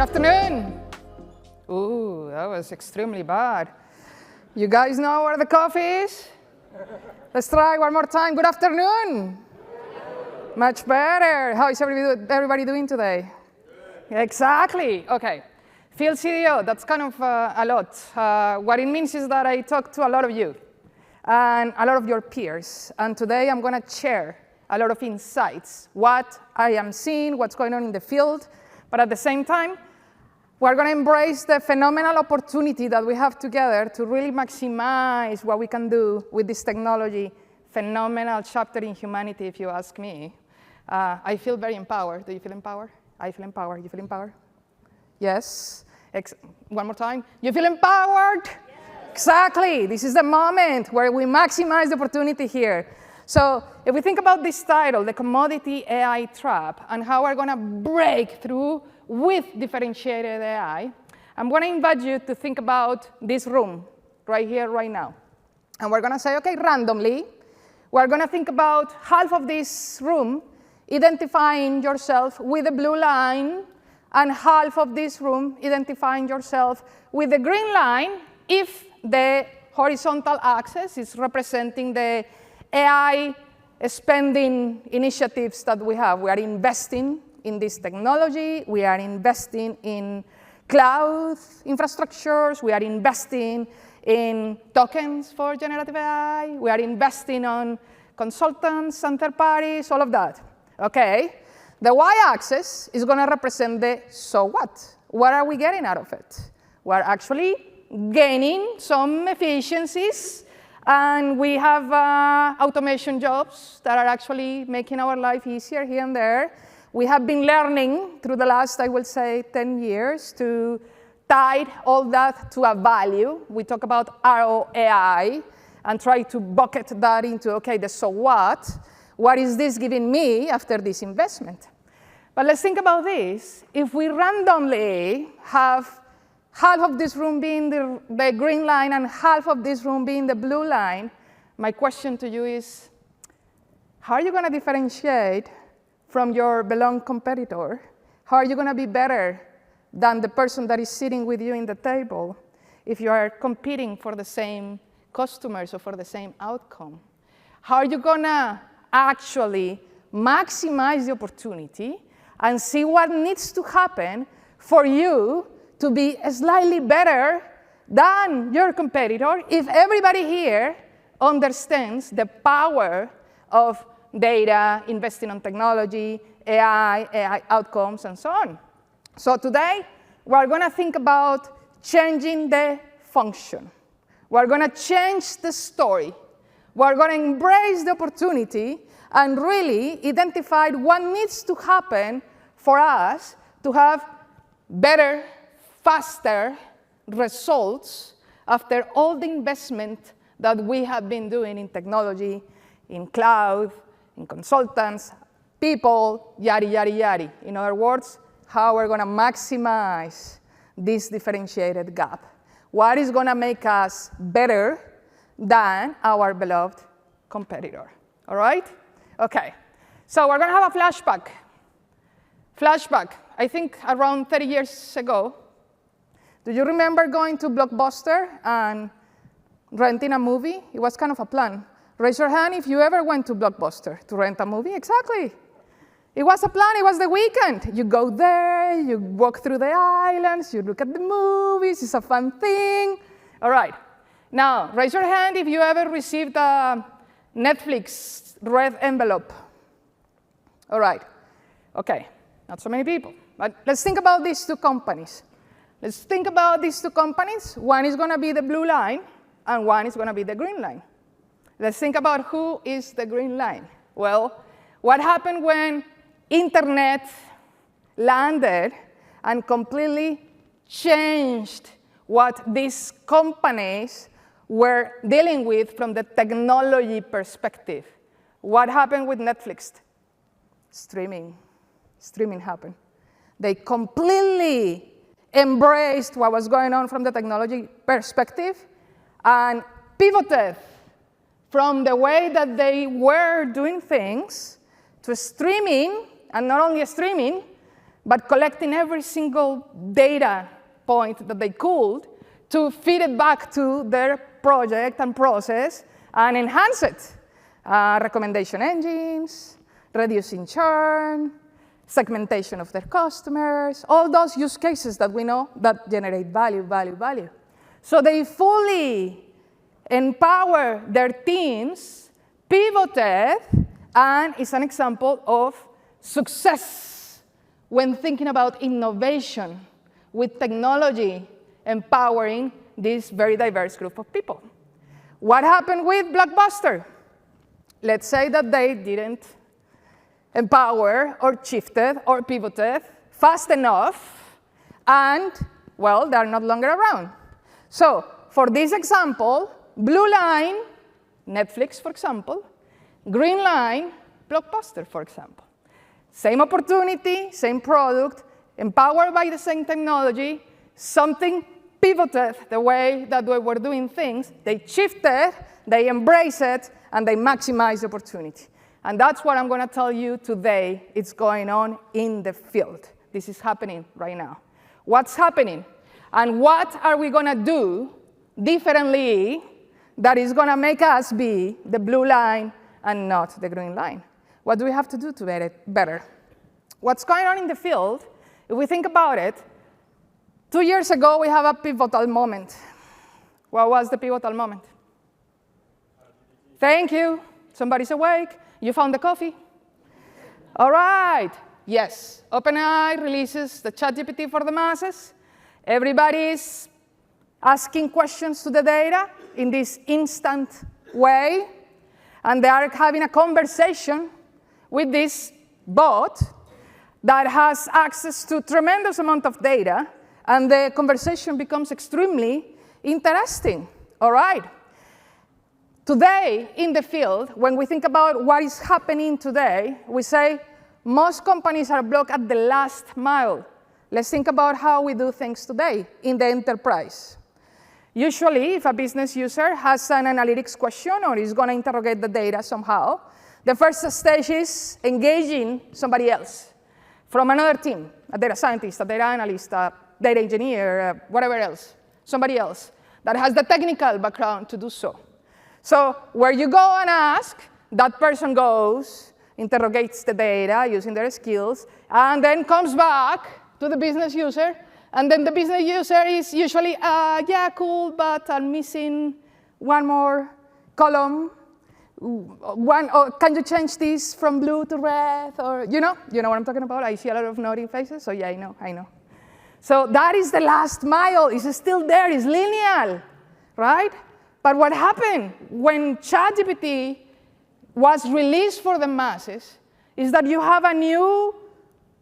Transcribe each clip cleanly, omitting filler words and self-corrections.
afternoon. Ooh, that was extremely bad. You guys know where the coffee is? Let's try one more time. Good afternoon. Much better. How is everybody doing today? Exactly. Okay. Field CDO, that's kind of a lot. What it means is that I talk to a lot of you and a lot of your peers. And today I'm going to share a lot of insights, what I am seeing, what's going on in the field. But at the same time, we're going to embrace the phenomenal opportunity that we have together to really maximize what we can do with this technology. Phenomenal chapter in humanity, if you ask me. I feel very empowered. Do you feel empowered? I feel empowered. You feel empowered? Yes. One more time. You feel empowered? Yes. Exactly. This is the moment where we maximize the opportunity here. So if we think about this title, the commodity AI trap, and how we're going to break through with differentiated AI, I'm going to invite you to think about this room right here, right now. And we're going to say, OK, randomly, we're going to think about half of this room identifying yourself with the blue line, and half of this room identifying yourself with the green line if the horizontal axis is representing the AI spending initiatives that we have. We are investing in this technology. We are investing in cloud infrastructures. We are investing in tokens for generative AI. We are investing on consultants and third parties, all of that. OK? The y-axis is going to represent the so what. What are we getting out of it? We're actually gaining some efficiencies. And we have automation jobs that are actually making our life easier here and there. We have been learning through the last, I will say, 10 years to tie all that to a value. We talk about ROAI and try to bucket that into, OK, the so what. What is this giving me after this investment? But let's think about this. If we randomly have half of this room being the green line and half of this room being the blue line, my question to you is, how are you going to differentiate from your beloved competitor? How are you going to be better than the person that is sitting with you in the table if you are competing for the same customers or for the same outcome? How are you going to actually maximize the opportunity and see what needs to happen for you to be slightly better than your competitor if everybody here understands the power of data, investing on technology, AI outcomes, and so on? So today, we're going to think about changing the function. We're going to change the story. We're going to embrace the opportunity and really identify what needs to happen for us to have better, faster results after all the investment that we have been doing in technology, in cloud, in consultants, people, yada, yada, yada. In other words, how we're going to maximize this differentiated gap. What is going to make us better than our beloved competitor? All right? OK. So we're going to have a flashback. Flashback. I think around 30 years ago, do you remember going to Blockbuster and renting a movie? It was kind of a plan. Raise your hand if you ever went to Blockbuster to rent a movie. Exactly. It was a plan. It was the weekend. You go there. You walk through the islands. You look at the movies. It's a fun thing. All right. Now, raise your hand if you ever received a Netflix red envelope. All right. OK. Not so many people. But let's think about these two companies. Let's think about these two companies. One is going to be the blue line, and one is going to be the green line. Let's think about who is the green line. Well, what happened when internet landed and completely changed what these companies were dealing with from the technology perspective? What happened with Netflix? Streaming. Streaming happened. They completely embraced what was going on from the technology perspective and pivoted from the way that they were doing things to streaming, and not only streaming, but collecting every single data point that they could to feed it back to their project and process and enhance it. Recommendation engines, reducing churn, segmentation of their customers, all those use cases that we know that generate value, value, value. So they fully empower their teams, pivoted, and is an example of success when thinking about innovation with technology empowering this very diverse group of people. What happened with Blockbuster? Let's say that they didn't empower or shifted or pivoted fast enough, and, well, they're no longer around. So for this example, blue line, Netflix, for example, green line, Blockbuster, for example. Same opportunity, same product, empowered by the same technology, something pivoted the way that we were doing things. They shifted, they embraced it, and they maximized the opportunity. And that's what I'm going to tell you today. It's going on in the field. This is happening right now. What's happening? And what are we going to do differently that is going to make us be the blue line and not the green line? What do we have to do to get it better? What's going on in the field, if we think about it, 2 years ago, we have a pivotal moment. What was the pivotal moment? Thank you. Somebody's awake. You found the coffee? All right. Yes. OpenAI releases the ChatGPT for the masses. Everybody's asking questions to the data in this instant way. And they are having a conversation with this bot that has access to a tremendous amount of data. And the conversation becomes extremely interesting. All right. Today, in the field, when we think about what is happening today, we say most companies are blocked at the last mile. Let's think about how we do things today in the enterprise. Usually, if a business user has an analytics question or is going to interrogate the data somehow, the first stage is engaging somebody else from another team, a data scientist, a data analyst, a data engineer, whatever else, somebody else that has the technical background to do so. So where you go and ask, that person goes, interrogates the data using their skills, and then comes back to the business user. And then the business user is usually, yeah, cool, but I'm missing one more column. Can you change this from blue to red? Or, you know what I'm talking about? I see a lot of nodding faces, so yeah, I know. So that is the last mile. It's still there. It's linear, right? But what happened when ChatGPT was released for the masses is that you have a new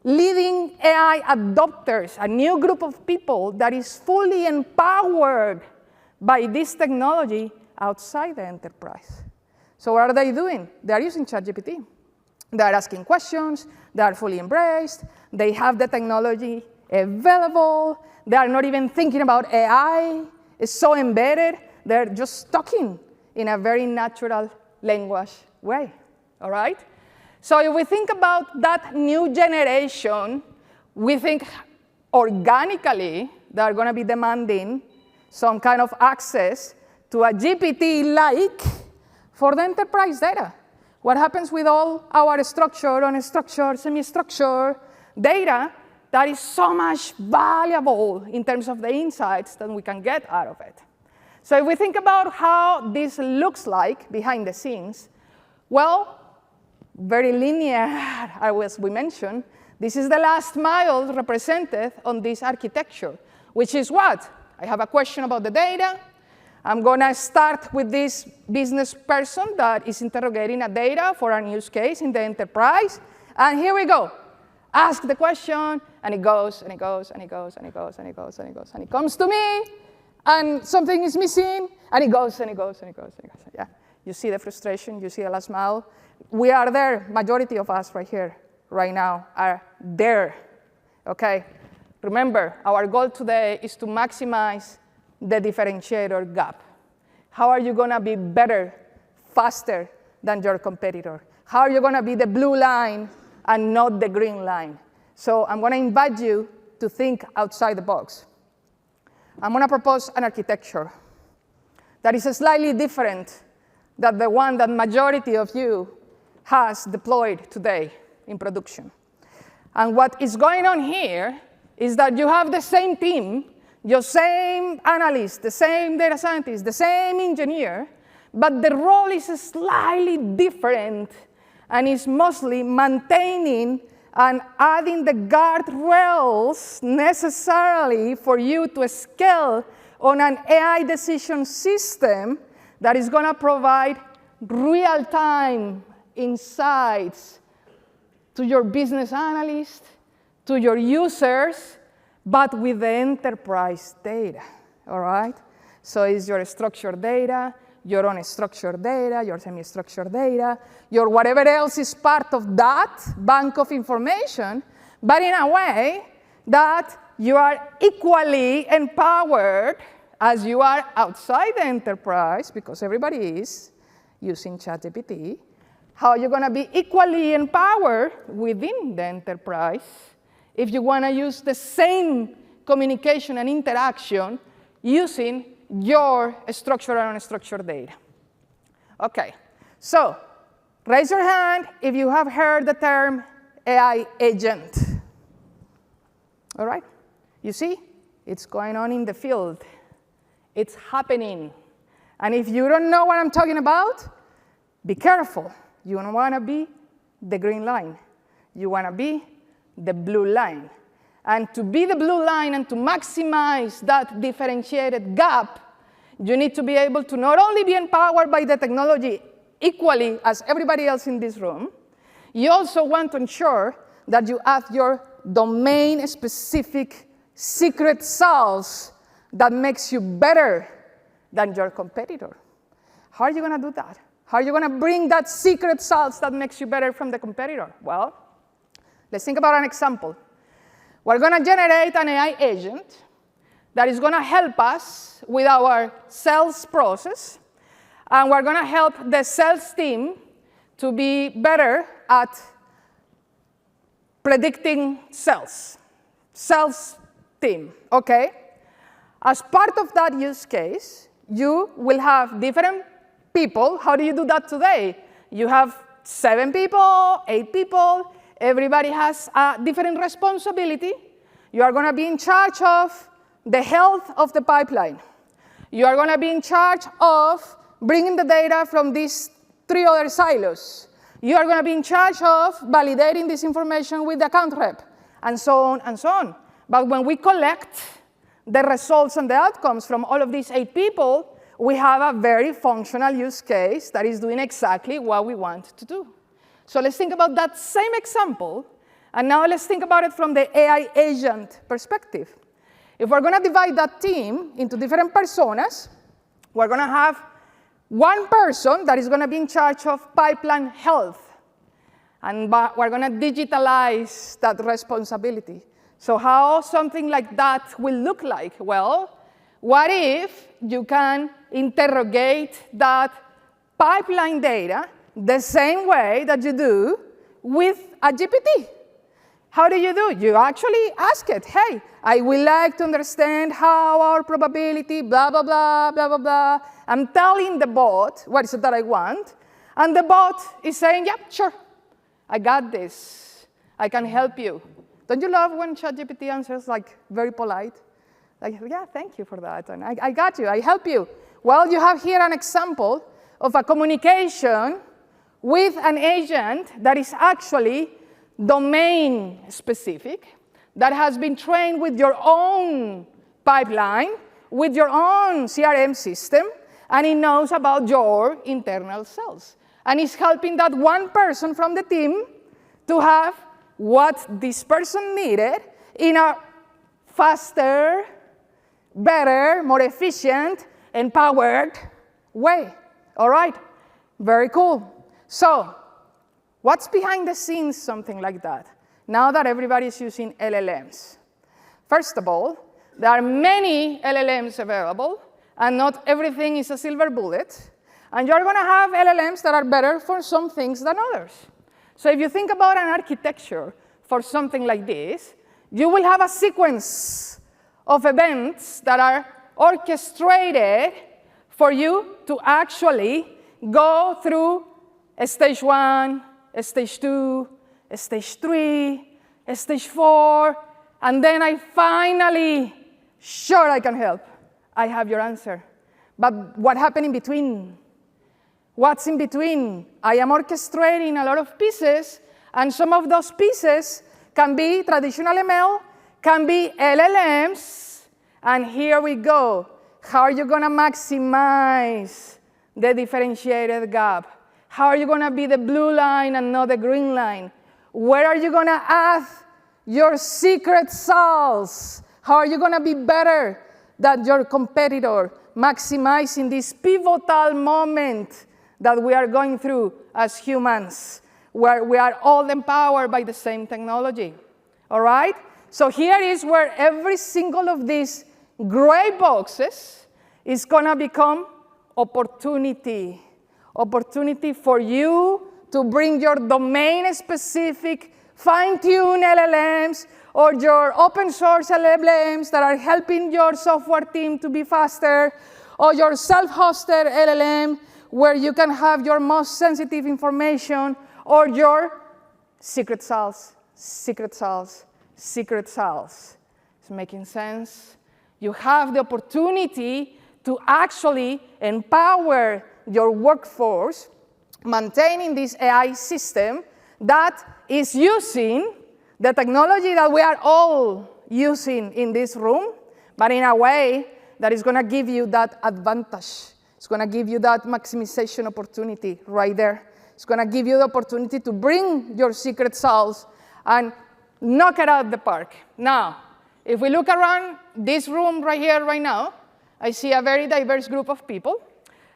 leading AI adopters, a new group of people that is fully empowered by this technology outside the enterprise. So what are they doing? They are using ChatGPT. They are asking questions. They are fully embraced. They have the technology available. They are not even thinking about AI. It's so embedded. They're just talking in a very natural language way, all right? So if we think about that new generation, we think organically they're going to be demanding some kind of access to a GPT-like for the enterprise data. What happens with all our structured, unstructured, semi-structured data that is so much valuable in terms of the insights that we can get out of it? So if we think about how this looks like behind the scenes, well, very linear, as we mentioned. This is the last mile represented on this architecture, which is what? I have a question about the data. I'm going to start with this business person that is interrogating a data for a use case in the enterprise. And here we go. Ask the question, and it goes, and it goes, and it goes, and it goes, and it goes, and it goes, and it comes to me. And something is missing, and it goes, and it goes, and it goes, and it goes. Yeah, you see the frustration, you see the last mile. We are there, majority of us right here, right now, are there, okay? Remember, our goal today is to maximize the differentiator gap. How are you gonna be better, faster than your competitor? How are you gonna be the blue line and not the green line? So I'm going to invite you to think outside the box. I'm going to propose an architecture that is slightly different than the one that majority of you has deployed today in production. And what is going on here is that you have the same team, your same analyst, the same data scientist, the same engineer, but the role is slightly different and is mostly maintaining and adding the guardrails necessarily for you to scale on an AI decision system that is going to provide real-time insights to your business analyst, to your users, but with the enterprise data, all right? So it's your structured data, your unstructured data, your semi-structured data, your whatever else is part of that bank of information, but in a way that you are equally empowered as you are outside the enterprise, because everybody is using ChatGPT. How are you going to be equally empowered within the enterprise if you want to use the same communication and interaction using your structured and unstructured data? OK, so raise your hand if you have heard the term AI agent. All right? You see, it's going on in the field. It's happening. And if you don't know what I'm talking about, be careful. You don't want to be the green line. You want to be the blue line. And to be the blue line and to maximize that differentiated gap, you need to be able to not only be empowered by the technology equally as everybody else in this room, you also want to ensure that you add your domain-specific secret sauce that makes you better than your competitor. How are you going to do that? How are you going to bring that secret sauce that makes you better from the competitor? Well, let's think about an example. We're going to generate an AI agent that is going to help us with our sales process, and we're going to help the sales team to be better at predicting sales. Sales team, OK? As part of that use case, you will have different people. How do you do that today? You have 7 people, 8 people. Everybody has a different responsibility. You are going to be in charge of the health of the pipeline. You are going to be in charge of bringing the data from these 3 other silos. You are going to be in charge of validating this information with the account rep, and so on and so on. But when we collect the results and the outcomes from all of these 8 people, we have a very functional use case that is doing exactly what we want to do. So let's think about that same example, and now let's think about it from the AI agent perspective. If we're going to divide that team into different personas, we're going to have one person that is going to be in charge of pipeline health. And we're going to digitalize that responsibility. So how something like that will look like? Well, what if you can interrogate that pipeline data the same way that you do with a GPT? How do? You actually ask it, hey, I would like to understand how our probability, blah, blah, blah, blah, blah, blah. I'm telling the bot what is it that I want. And the bot is saying, yeah, sure, I got this. I can help you. Don't you love when ChatGPT answers like very polite? Like, yeah, thank you for that. And I got you. I help you. Well, you have here an example of a communication with an agent that is actually domain-specific, that has been trained with your own pipeline, with your own CRM system, and it knows about your internal sales. And it's helping that one person from the team to have what this person needed in a faster, better, more efficient, empowered way. All right? Very cool. So what's behind the scenes, something like that, now that everybody is using LLMs? First of all, there are many LLMs available, and not everything is a silver bullet. And you're going to have LLMs that are better for some things than others. So if you think about an architecture for something like this, you will have a sequence of events that are orchestrated for you to actually go through stage 1, stage 2, stage 3, stage 4, and then I finally, sure I can help. I have your answer. But what happened in between? What's in between? I am orchestrating a lot of pieces, and some of those pieces can be traditional ML, can be LLMs, and here we go. How are you going to maximize the differentiated gap? How are you going to be the blue line and not the green line? Where are you going to add your secret sauce? How are you going to be better than your competitor, maximizing this pivotal moment that we are going through as humans, where we are all empowered by the same technology? All right? So here is where every single of these gray boxes is going to become opportunity. Opportunity for you to bring your domain-specific fine-tuned LLMs or your open-source LLMs that are helping your software team to be faster, or your self-hosted LLM where you can have your most sensitive information, or your secret sauce, secret sauce, secret sauce. It's making sense? You have the opportunity to actually empower your workforce, maintaining this AI system that is using the technology that we are all using in this room, but in a way that is going to give you that advantage. It's going to give you that maximization opportunity right there. It's going to give you the opportunity to bring your secret sauce and knock it out of the park. Now, if we look around this room right here, right now, I see a very diverse group of people.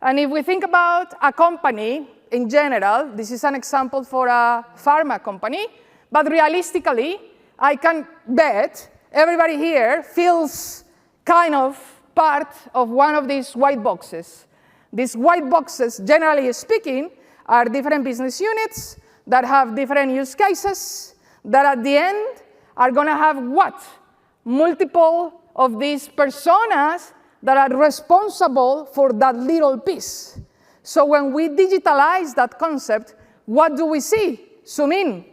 And if we think about a company in general, this is an example for a pharma company, but realistically, I can bet everybody here feels kind of part of one of these white boxes. These white boxes, generally speaking, are different business units that have different use cases that at the end are going to have what? Multiple of these personas that are responsible for that little piece. So when we digitalize that concept, what do we see? Zoom in.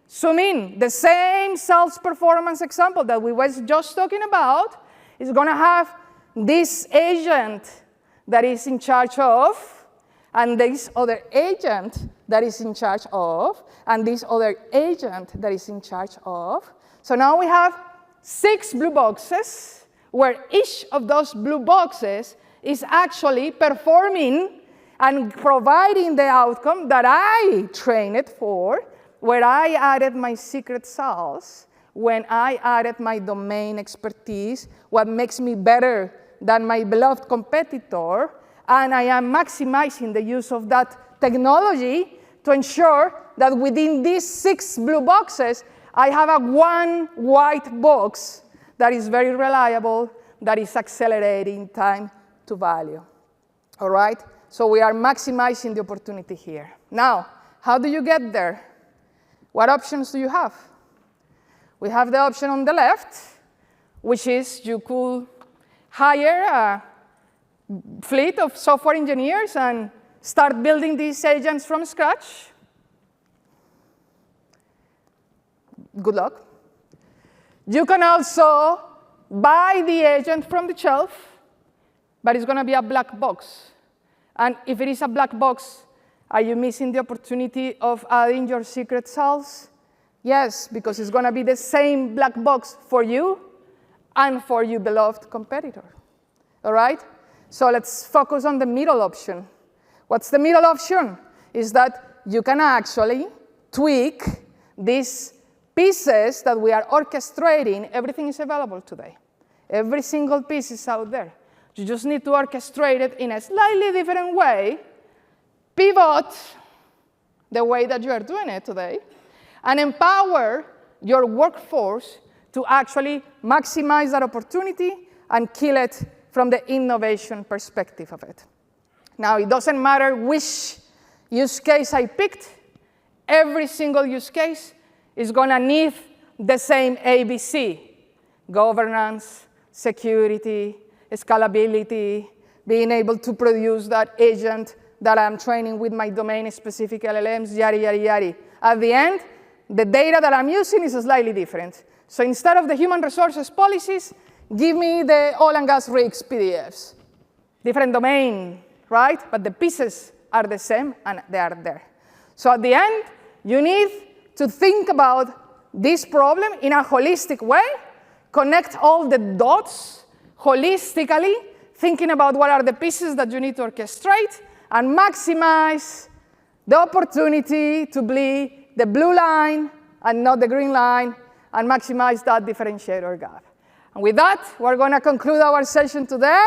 Zoom in. The same sales performance example that we were just talking about is going to have this agent that is in charge of, and this other agent that is in charge of, and this other agent that is in charge of. So now we have 6 blue boxes, where each of those blue boxes is actually performing and providing the outcome that I trained it for, where I added my secret sauce, when I added my domain expertise, what makes me better than my beloved competitor, and I am maximizing the use of that technology to ensure that within these 6 blue boxes, I have a 1 white box that is very reliable, that is accelerating time to value. All right? So we are maximizing the opportunity here. Now, how do you get there? What options do you have? We have the option on the left, which is you could hire a fleet of software engineers and start building these agents from scratch. Good luck. You can also buy the agent from the shelf, but it's going to be a black box. And if it is a black box, are you missing the opportunity of adding your secret sauce? Yes, because it's going to be the same black box for you and for your beloved competitor. All right? So let's focus on the middle option. What's the middle option? Is that you can actually tweak these pieces that we are orchestrating. Everything is available today. Every single piece is out there. You just need to orchestrate it in a slightly different way, pivot the way that you are doing it today, and empower your workforce to actually maximize that opportunity and kill it from the innovation perspective of it. Now, it doesn't matter which use case I picked. Every single use case is going to need the same ABC: governance, security, scalability, being able to produce that agent that I'm training with my domain-specific LLMs, yada, yada, yada. At the end, the data that I'm using is slightly different. So instead of the human resources policies, give me the oil and gas rigs PDFs. Different domain, right? But the pieces are the same, and they are there. So at the end, you need to think about this problem in a holistic way, connect all the dots holistically, thinking about what are the pieces that you need to orchestrate, and maximize the opportunity to be the blue line and not the green line, and maximize that differentiator gap. And with that, we're going to conclude our session today.